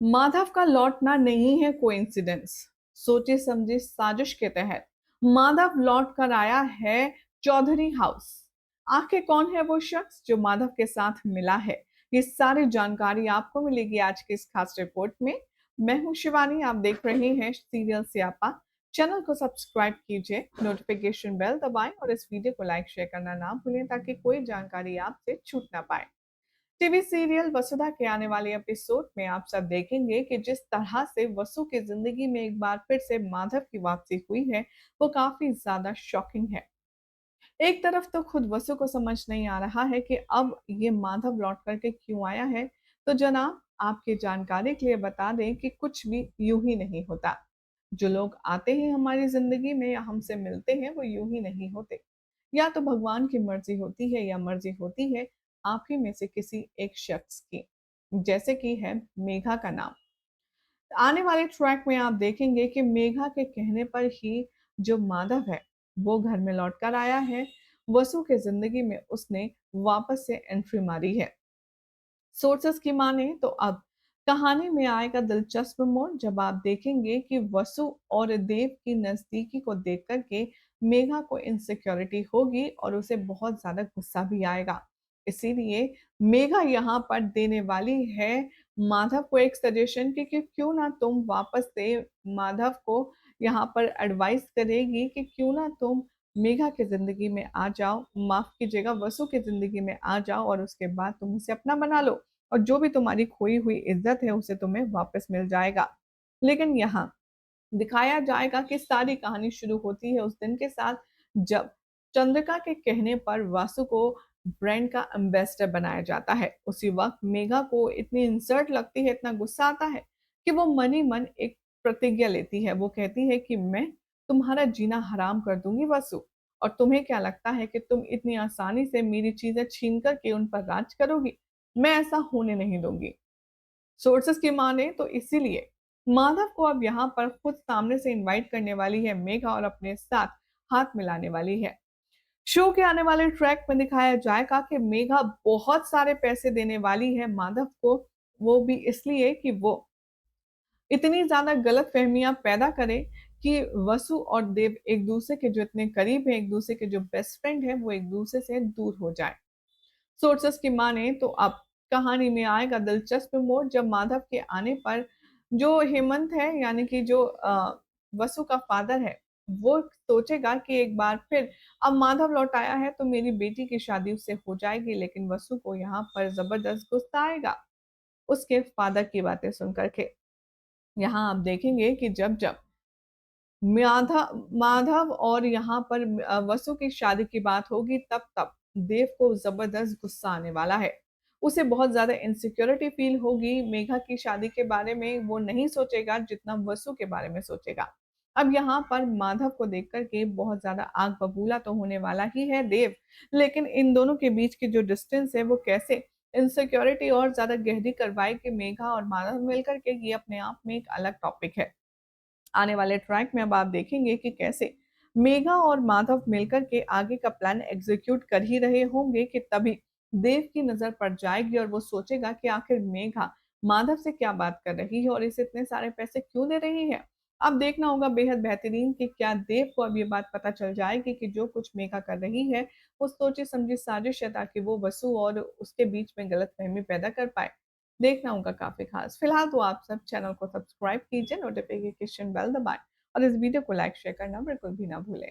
माधव का लौटना नहीं है कोइंसिडेंस। सोची समझी साजिश के तहत माधव लौट कर आया है चौधरी हाउस। आखिर कौन है वो शख्स जो माधव के साथ मिला है? ये सारी जानकारी आपको मिलेगी आज की इस खास रिपोर्ट में। मैं हूं शिवानी, आप देख रहे हैं सीरियल सियापा। चैनल को सब्सक्राइब कीजिए, नोटिफिकेशन बेल दबाएं और इस वीडियो को लाइक शेयर करना ना भूलें ताकि कोई जानकारी आपसे छूट ना पाए। टीवी सीरियल वसुधा के आने वाले एपिसोड में आप सब देखेंगे कि जिस तरह से वसु की जिंदगी में एक बार फिर से माधव की वापसी हुई है, वो काफी ज्यादा शॉकिंग है। एक तरफ तो खुद वसु को समझ नहीं आ रहा है कि अब ये माधव लौट करके क्यों आया है। तो जनाब, आपकी जानकारी के लिए बता दें कि कुछ भी यूं ही नहीं होता। जो लोग आते हैं हमारी जिंदगी में या हमसे मिलते हैं, वो यूं ही नहीं होते। या तो भगवान की मर्जी होती है या मर्जी होती है आप ही में से किसी एक शख्स की। जैसे कि है मेघा का नाम। आने वाले ट्रैक में आप देखेंगे कि मेघा के कहने पर ही जो माधव है, वो घर में लौट कर आया है। वसु के जिंदगी में उसने वापस से एंट्री मारी है। सोर्सेस की माने तो अब कहानी में आएगा दिलचस्प मोड़ जब आप देखेंगे कि वसु और देव की नजदीकी को देख करके मेघा को इनसिक्योरिटी होगी और उसे बहुत ज्यादा गुस्सा भी आएगा। इसीलिए मेघा यहाँ पर देने वाली है माधव को एक सजेशन कि क्यों ना तुम वापस से माधव को यहाँ पर एडवाइस करेगी कि क्यों ना तुम मेघा की जिंदगी में आ जाओ, माफ कीजिएगा वसु की जिंदगी में आ जाओ और उसके बाद तुम उसे अपना बना लो और जो भी तुम्हारी खोई हुई इज्जत है उसे तुम्हें वापस मिल जाएगा। लेकिन यहाँ दिखाया जाएगा कि सारी कहानी शुरू होती है उस दिन के साथ जब चंद्रिका के कहने पर वासु को ब्रांड का एम्बेसडर बनाया जाता है। उसी वक्त मेघा को इतनी इंसल्ट लगती है, इतना गुस्सा आता है कि वो मन ही मन एक प्रतिज्ञा लेती है। वो कहती है कि मैं तुम्हारा जीना हराम कर दूंगी वसु, और तुम्हें क्या लगता है कि तुम इतनी आसानी से मेरी चीजें छीन करके उन पर राज करोगी? मैं ऐसा होने नहीं दूंगी। सोर्सेस की माने तो इसीलिए माधव को अब यहाँ पर खुद सामने से इनवाइट करने वाली है मेघा और अपने साथ हाथ मिलाने वाली है। शो के आने वाले ट्रैक में दिखाया जाएगा कि मेघा बहुत सारे पैसे देने वाली है माधव को, वो भी इसलिए कि वो इतनी ज्यादा गलतफहमियां पैदा करे कि वसु और देव एक दूसरे के जो इतने करीब है, एक दूसरे के जो बेस्ट फ्रेंड है, वो एक दूसरे से दूर हो जाए। सोर्सेस की माने तो अब कहानी में आएगा दिलचस्प मोड़ जब माधव के आने पर जो हेमंत है, यानी कि जो वसु का फादर है, वो सोचेगा कि एक बार फिर अब माधव लौट आया है तो मेरी बेटी की शादी उससे हो जाएगी। लेकिन वसु को यहाँ पर जबरदस्त गुस्सा आएगा उसके फादर की बातें सुन करके। यहाँ आप देखेंगे कि जब जब माधव और यहाँ पर वसु की शादी की बात होगी, तब तब देव को जबरदस्त गुस्सा आने वाला है। उसे बहुत ज्यादा इनसिक्योरिटी फील होगी मेघा की शादी के बारे में। वो नहीं सोचेगा जितना वसु के बारे में सोचेगा। अब यहाँ पर माधव को देख करके बहुत ज्यादा आग बबूला तो होने वाला ही है देव। लेकिन इन दोनों के बीच की जो डिस्टेंस है वो कैसे इनसिक्योरिटी और ज्यादा गहरी करवाएगी मेघा और माधव मिलकर के, ये अपने आप में एक अलग टॉपिक है। आने वाले ट्रैक में अब आप देखेंगे कि कैसे मेघा और माधव मिलकर के आगे का प्लान एग्जीक्यूट कर ही रहे होंगे कि तभी देव की नजर पड़ जाएगी और वो सोचेगा कि आखिर मेघा माधव से क्या बात कर रही है और इसे इतने सारे पैसे क्यों दे रही है। अब देखना होगा बेहद बेहतरीन कि क्या देव को अब ये बात पता चल जाएगी कि जो कुछ मेघा कर रही है वो सोची समझी साजिश है ताकि वो वसु और उसके बीच में गलतफहमी पैदा कर पाए। देखना होगा काफी खास। फिलहाल तो आप सब चैनल को सब्सक्राइब कीजिए, नोटिफिकेशन बेल दबाएं और इस वीडियो को लाइक शेयर करना बिल्कुल भी ना भूलें।